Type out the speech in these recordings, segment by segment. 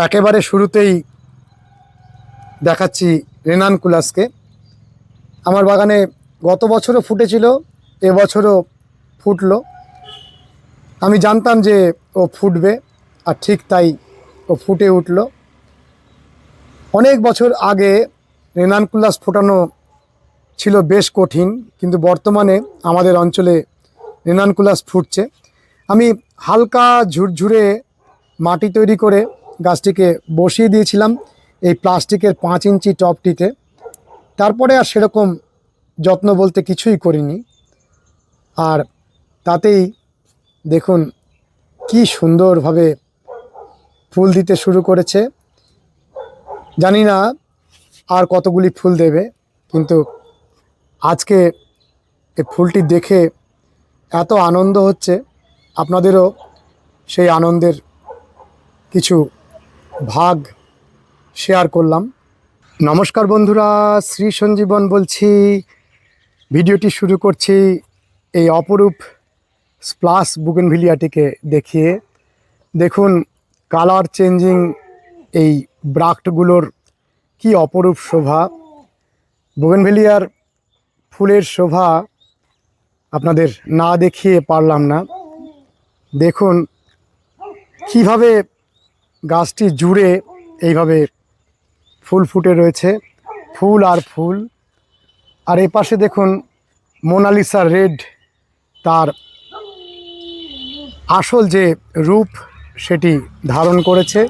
একেবারে শুরুতেই দেখাচ্ছি রেনানকুলাসকে। আমার বাগানে গত বছরও ফুটেছিল, এবছরও ফুটলো। আমি জানতাম যে ও ফুটবে, আর ঠিক তাই ও ফুটে উঠল। অনেক বছর আগে রেনানকুলাস ফোটানো ছিল বেশ কঠিন, কিন্তু বর্তমানে আমাদের অঞ্চলে রেনানকুলাস ফুটছে। আমি হালকা ঝুরঝুরে মাটি তৈরি করে গাছটিকে বসিয়ে দিয়েছিলাম এই প্লাস্টিকের 5 ইঞ্চি টবটিতে। তারপরে আর সেরকম যত্ন বলতে কিছুই করিনি, আর তাতেই দেখুন কি সুন্দরভাবে ফুল দিতে শুরু করেছে। জানি না আর কতগুলি ফুল দেবে, কিন্তু আজকে এই ফুলটি দেখে এত আনন্দ হচ্ছে, আপনাদেরও সেই আনন্দের কিছু ভাগ শেয়ার করলাম। নমস্কার বন্ধুরা, শ্রী সঞ্জীবন বলছি। ভিডিওটি শুরু করছি এই অপরূপ স্প্লাশ বুগেনভিলিয়াটিকে দেখিয়ে। দেখুন কালার চেঞ্জিং এই ব্রাক্টগুলোর কি অপরূপ শোভা। বুগেনভিলিয়ার ফুলের শোভা আপনাদের না দেখিয়ে পারলাম না। দেখুন কিভাবে গাছটি জুড়ে এইভাবে ফুল ফুটে রয়েছে, ফুল আর ফুল। আর এই পাশে দেখুন মোনালিসা রেড, তার আসল যে রূপ সেটি ধারণ করেছে।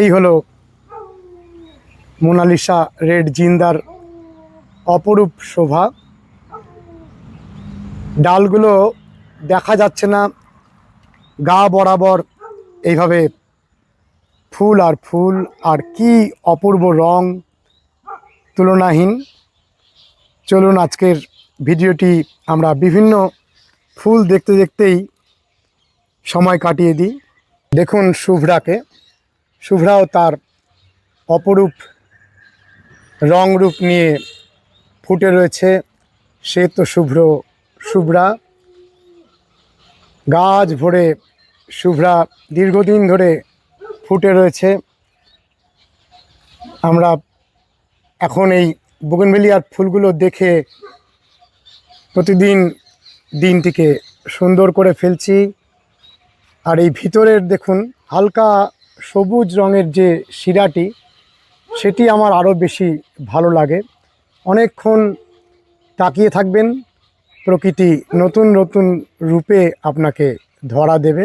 এই হলো মোনালিসা রেড জিন্দার অপরূপ শোভা। ডালগুলো দেখা যাচ্ছে না, গা বরাবর এইভাবে ফুল আর ফুল, আর কি অপূর্ব রং, তুলনাহীন। চলুন আজকের ভিডিওটি আমরা বিভিন্ন ফুল দেখতে দেখতেই সময় কাটিয়ে দিই। দেখুন শুভ্রাও তার অপরূপ রং রূপ নিয়ে ফুটে রয়েছে। সে তো শুভ্রা, গাছ ভরে শুভ্রা দীর্ঘদিন ধরে ফুটে রয়েছে। আমরা এখন এই বুগেনভিলিয়ার ফুলগুলো দেখে প্রতিদিন দিনটিকে সুন্দর করে ফেলছি। আর এই ভিতরের দেখুন হালকা সবুজ রঙের যে শিরাটি, সেটি আমার আরও বেশি ভালো লাগে। অনেকক্ষণ তাকিয়ে থাকবেন, প্রকৃতি নতুন নতুন রূপে আপনাকে ধরা দেবে।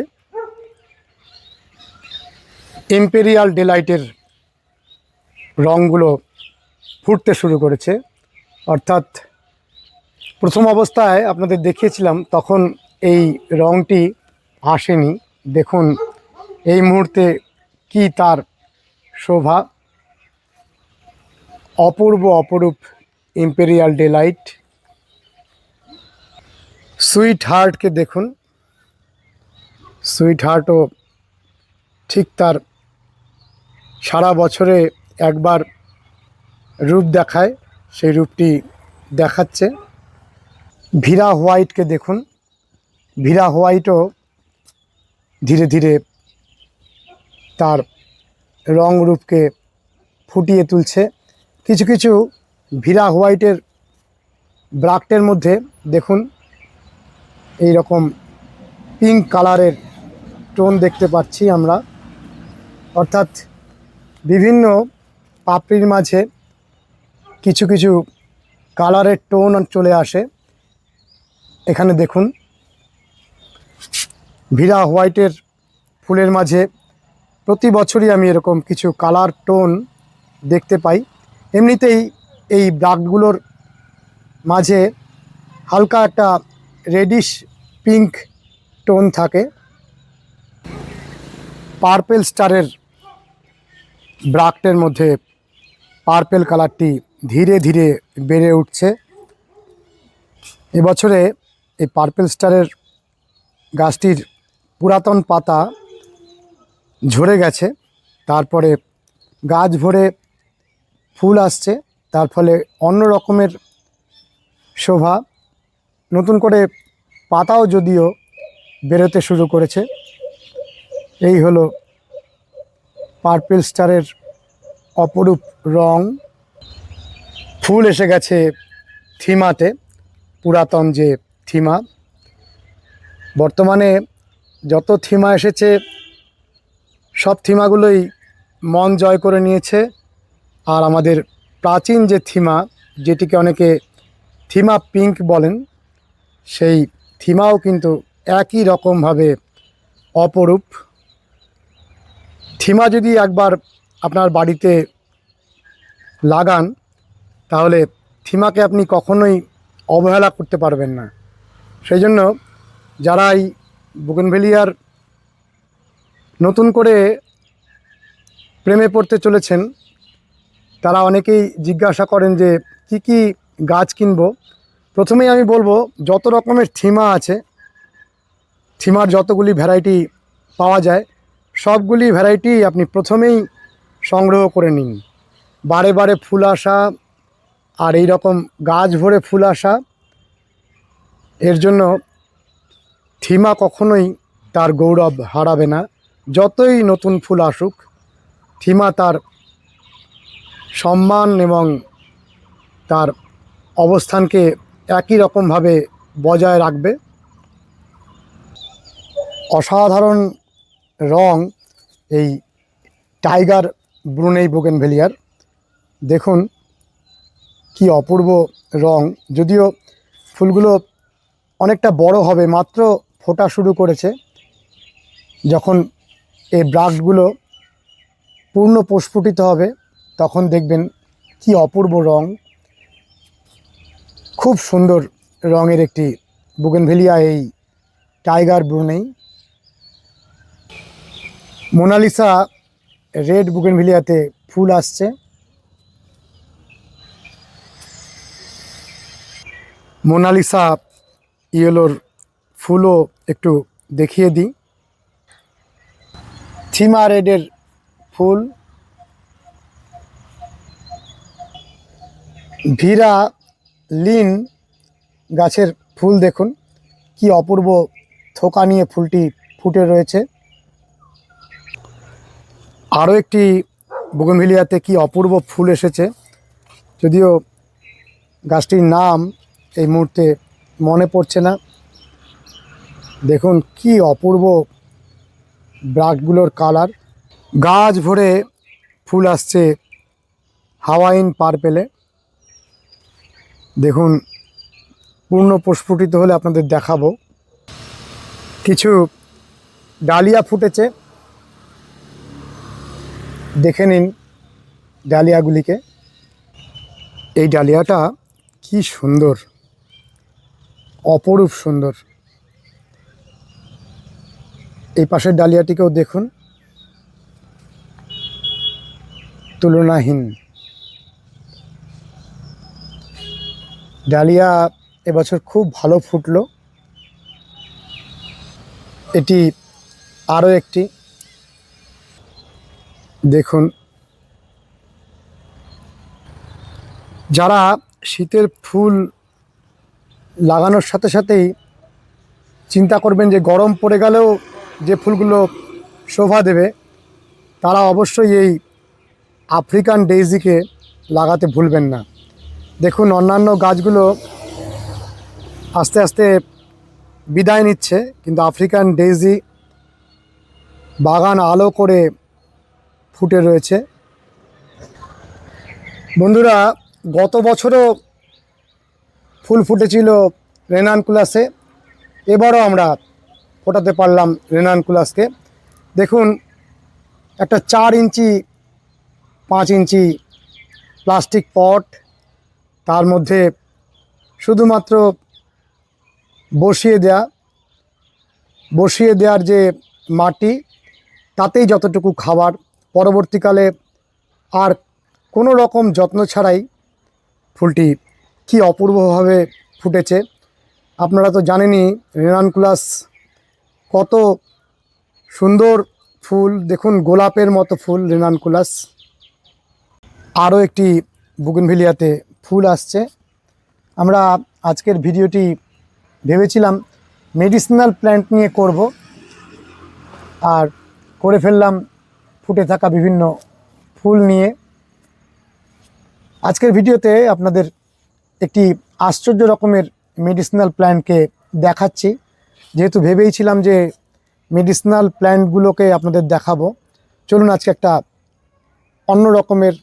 ইম্পেরিয়াল ডিলাইটের রঙগুলো ফুটতে শুরু করেছে, অর্থাৎ প্রথম অবস্থায় আপনাদের দেখিয়েছিলাম তখন এই রঙটি আসেনি। দেখুন এই মুহূর্তে কি তার শোভা, অপরূপ ইম্পেরিয়াল ডিলাইট। সুইট হার্টকে দেখুন, সুইট হার্টও ঠিক তার সারা বছরে একবার রূপ দেখায়, সেই রূপটি দেখাচ্ছে। ভিরা হোয়াইটকে দেখুন, ভিরা হোয়াইটও ধীরে ধীরে তার রং রূপকে ফুটিয়ে তুলছে। কিছু কিছু ভিরা হোয়াইটের ব্রাক্টের মধ্যে দেখুন এই রকম পিঙ্ক কালারের টোন দেখতে পাচ্ছি আমরা, অর্থাৎ বিভিন্ন পাপড়ির মাঝে কিছু কিছু কালারের টোন চলে আসে। এখানে দেখুন ভিরা হোয়াইটের ফুলের মাঝে প্রতি বছরই আমি এরকম কিছু কালার টোন দেখতে পাই। এমনিতেই এই ব্রাক্টগুলোর মাঝে হালকা একটা রেডিশ পিঙ্ক টোন থাকে। পার্পেল স্টারের ব্রাক্টের মধ্যে পার্পেল কালারটি ধীরে ধীরে বেড়ে উঠছে। এবছরে এই পার্পেল স্টারের গাছটির পুরাতন পাতা ঝরে গেছে, তারপরে গাছ ভরে ফুল আসছে, তার ফলে অন্য রকমের শোভা। নতুন করে পাতাও যদিও বেরোতে শুরু করেছে। এই হলো পার্পেল স্টারের অপরূপ রং। ফুল এসে গেছে থিমাতে, পুরাতন যে থিমা। বর্তমানে যত থিমা এসেছে সব থিমাগুলোই মন জয় করে নিয়েছে। আর আমাদের প্রাচীন যে থিমা, যেটিকে অনেকে থিমা পিঙ্ক বলেন, সেই থিমাও কিন্তু একই রকমভাবে অপরূপ। থিমা যদি একবার আপনার বাড়িতে লাগান তাহলে থিমাকে আপনি কখনোই অবহেলা করতে পারবেন না। সেই জন্য যারা এই বুগেনভেলিয়ার নতুন করে প্রেমে পড়তে চলেছেন তারা অনেকেই জিজ্ঞাসা করেন যে কি কি গাছ কিনবো। প্রথমেই আমি বলবো, যত রকমের থিমা আছে, থিমার যতগুলি ভ্যারাইটি পাওয়া যায় সবগুলি ভ্যারাইটি আপনি প্রথমেই সংগ্রহ করে নিন। বারে বারে ফুল আসা আর এই রকম গাছ ভরে ফুল আসা, এর জন্য থিমা কখনোই তার গৌরব হারাবে না। যতই নতুন ফুল আসুক, থিমা তার সম্মান এবং তার অবস্থানকে একই রকমভাবে বজায় রাখবে। অসাধারণ রং এই টাইগার ব্রুনেই বুগেনভেলিয়ার। দেখুন কি অপূর্ব রং। যদিও ফুলগুলো অনেকটা বড় হবে, মাত্র ফোটা শুরু করেছে। যখন এই ব্রাশগুলো পূর্ণ প্রস্ফুটিত হবে তখন দেখবেন কি অপূর্ব রং। খুব সুন্দর রঙের একটি বুগেনভেলিয়া এই টাইগার ব্রুনেই। মোনালিসা রেড বুগেনভেলিয়াতে ফুল আসছে। মোনালিসা ইয়েলোর ফুলও একটু দেখিয়ে দিই। থিমা রেডের ফুল, ভিরা লিন গাছের ফুল দেখুন কি অপূর্ব থোকা নিয়ে ফুলটি ফুটে রয়েছে। আরও একটি বুগেনভেলিয়াতে কি অপূর্ব ফুল এসেছে, যদিও গাছটির নাম এই মুহূর্তে মনে পড়ছে না। দেখুন কি অপূর্ব ব্রাশগুলোর কালার। গাছ ভরে ফুল আসছে হাওয়াইন পার্পেলে। দেখুন পূর্ণ প্রস্ফুটিত হলে আপনাদের দেখাবো। কিছু ডালিয়া ফুটেছে, দেখে নিন ডালিয়াগুলিকে। এই ডালিয়াটা কি সুন্দর, অপরূপ সুন্দর। এই পাশের ডালিয়াটিকেও দেখুন, তুলনাহীন। ডালিয়া এবছর খুব ভালো ফুটলো। এটি আরও একটি, দেখুন। যারা শীতের ফুল লাগানোর সাথে সাথেই চিন্তা করবেন যে গরম পড়ে গেলেও যে ফুলগুলো শোভা দেবে, তারা অবশ্যই এই আফ্রিকান ডেইজিকে লাগাতে ভুলবেন না। দেখুন অন্যান্য গাছগুলো আস্তে আস্তে বিদায় নিচ্ছে, কিন্তু আফ্রিকান ডেইজি বাগান আলো করে ফুটে রয়েছে। বন্ধুরা, গত বছরও ফুল ফুটেছিল রেনানকুলাসে, এবারও আমরা ফোটাতে পারলাম রেনানকুলাসকে। দেখুন একটা 4 ইঞ্চি 5 ইঞ্চি প্লাস্টিক পট, তার মধ্যে শুধুমাত্র বসিয়ে দেওয়ার যে মাটি, তাতেই যতটুকু খাবার। পরবর্তীকালে আর কোনো রকম যত্ন ছাড়াই ফুলটি কি অপূর্বভাবে ফুটেছে। আপনারা তো জানেনই রেনানকুলাস কত সুন্দর ফুল। দেখুন গোলাপের মতো ফুল রেনানকুলাস। আরও একটি বুগেনভেলিয়াতে ফুল আসছে। আমরা আজকের ভিডিওটি ভেবেছিলাম মেডিসিনাল প্ল্যান্ট নিয়ে করব, আর করে ফেললাম ফুটে থাকা বিভিন্ন ফুল নিয়ে। আজকের ভিডিওতে আপনাদের একটি আশ্চর্য রকমের মেডিসিনাল প্ল্যান্টকে দেখাচ্ছি। যেহেতু ভেবেইছিলাম যে মেডিসিনাল প্ল্যান্টগুলোকে আপনাদের দেখাবো, চলুন আজকে একটা অন্য রকমের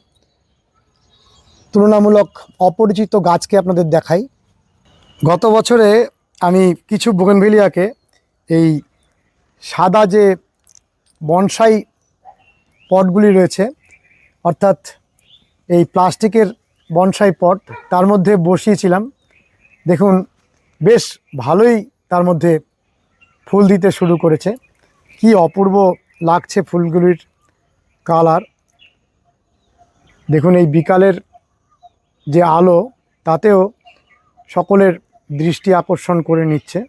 তুলনামূলক অপরিচিত গাছকে আপনাদের দেখাই। গত বছরে আমি কিছু বোগেনভেলিয়াকে এই সাদা যে বনসাই পটগুলি রয়েছে, অর্থাৎ এই প্লাস্টিকের বনসাই পট, তার মধ্যে বসিয়েছিলাম। দেখুন বেশ ভালোই তার মধ্যে ফুল দিতে শুরু করেছে। কি অপূর্ব লাগছে ফুলগুলির কালার। দেখুন এই বিকালের যে আলো, তাতেও সকলের দৃষ্টি আকর্ষণ করে নিচ্ছে।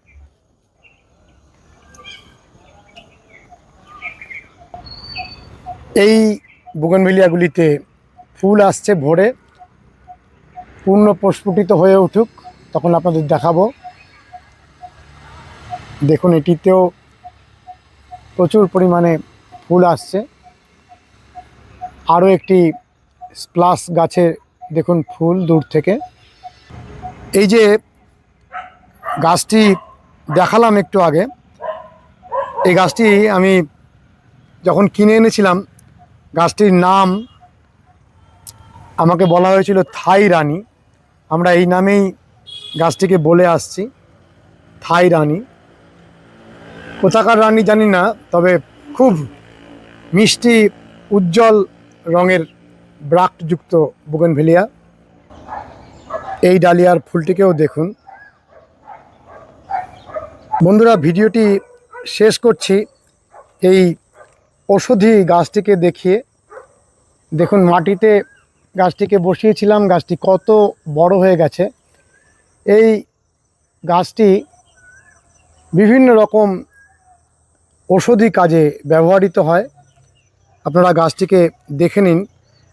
এই বোগেনভেলিয়াগুলিতে ফুল আসছে ভরে, পূর্ণ প্রস্ফুটিত হয়ে উঠুক, তখন আপনাদের দেখাবো। দেখুন এটিতেও প্রচুর পরিমাণে ফুল আসছে। আরও একটি স্প্লাস গাছে দেখুন ফুল দূর থেকে। এই যে গাছটি দেখালাম একটু আগে, এই গাছটি আমি যখন কিনে এনেছিলাম, গাছটির নাম আমাকে বলা হয়েছিল থাই রানী। আমরা এই নামেই গাছটিকে বলে আসছি, থাই রানী। কোথাকার রানী জানি না, তবে খুব মিষ্টি উজ্জ্বল রঙের ব্রাক্টযুক্ত বোগেনভেলিয়া। এই ডালিয়ার ফুলটিকেও দেখুন। বন্ধুরা, ভিডিওটি শেষ করছি এই ঔষধি গাছটিকে দেখিয়ে। দেখুন মাটিতে গাছটিকে বসিয়েছিলাম, গাছটি কত বড় হয়ে গেছে। এই গাছটি বিভিন্ন রকম ঔষধি কাজে ব্যবহৃত হয়। আপনারা গাছটিকে দেখে নিন।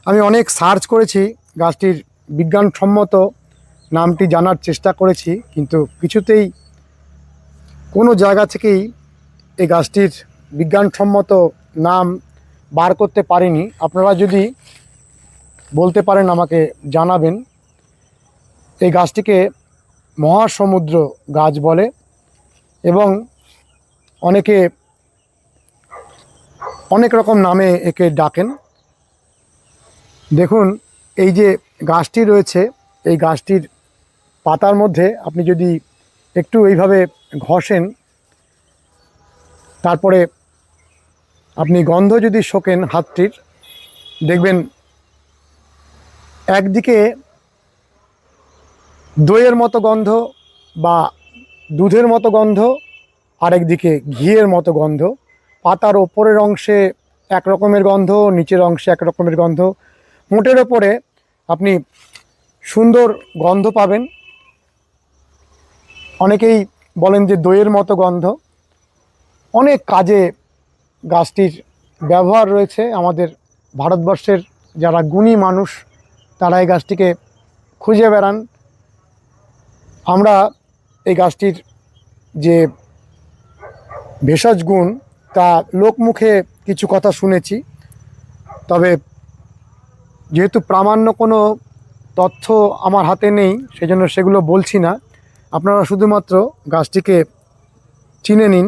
আমি অনেক সার্চ করেছি, গাছটির বিজ্ঞানসম্মত নামটি জানার চেষ্টা করেছি, কিন্তু কিছুতেই কোনো জায়গা থেকেই এই গাছটির বিজ্ঞানসম্মত নাম বার করতে পারিনি। আপনারা যদি বলতে পারেন আমাকে জানাবেন। এই গাছটিকে মহাসমুদ্র গাছ বলে এবং অনেকে অনেক রকম নামে একে ডাকেন। দেখুন এই যে গাছটি রয়েছে, এই গাছটির পাতার মধ্যে আপনি যদি একটু এইভাবে ঘষেন, তারপরে আপনি গন্ধ যদি শোকেন হাতটির, দেখবেন একদিকে দইয়ের মতো গন্ধ বা দুধের মতো গন্ধ, আরেকদিকে ঘিয়ের মতো গন্ধ। পাতার ওপরের অংশে এক রকমের গন্ধ, নিচের অংশে এক রকমের গন্ধ। মোটের ওপরে আপনি সুন্দর গন্ধ পাবেন। অনেকেই বলেন যে দইয়ের মতো গন্ধ। অনেক কাজে গাছটির ব্যবহার রয়েছে। আমাদের ভারতবর্ষের যারা গুণী মানুষ, তারা এই গাছটিকে খুঁজে বেড়ান। আমরা এই গাছটির যে ভেষজ গুণ, তা লোকমুখে কিছু কথা শুনেছি, তবে যেহেতু প্রামাণ্য কোনো তথ্য আমার হাতে নেই, সেজন্য সেগুলো বলছি না। আপনারা শুধুমাত্র গাছটিকে চিনে নিন।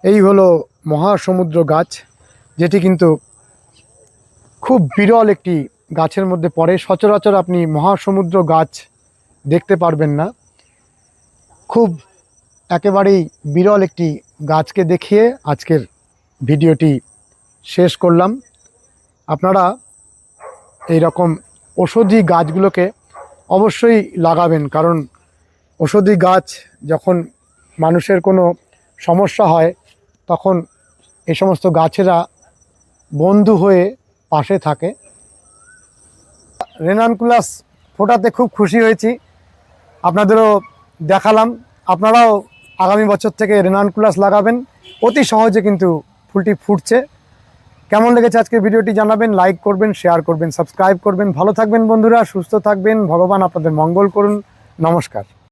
এই হলো মহাসমুদ্র গাছ, যেটি কিন্তু খুব বিরল একটি গাছের মধ্যে পড়ে। সচরাচর আপনি মহাসমুদ্র গাছ দেখতে পারবেন না। খুব একেবারেই বিরল একটি গাছকে দেখিয়ে আজকের ভিডিওটি শেষ করলাম। আপনারা এই রকম ঔষধি গাছগুলোকে অবশ্যই লাগাবেন, কারণ ঔষধি গাছ যখন মানুষের কোনো সমস্যা হয়, তখন এই সমস্ত গাছেরা বন্ধু হয়ে পাশে থাকে। রেনানকুলাস ফোটাতে খুব খুশি হয়েছি, আপনাদেরও দেখালাম। আপনারাও আগামী বছর থেকে রেনানকুলাস লাগাবেন, অতি সহজে কিন্তু ফুলটি ফুটছে। কেমন লেগেছে আজকের ভিডিওটি জানাবেন, লাইক করবেন, শেয়ার করবেন, সাবস্ক্রাইব করবেন। ভালো থাকবেন বন্ধুরা, সুস্থ থাকবেন, ভগবান আপনাদের মঙ্গল করুন। নমস্কার।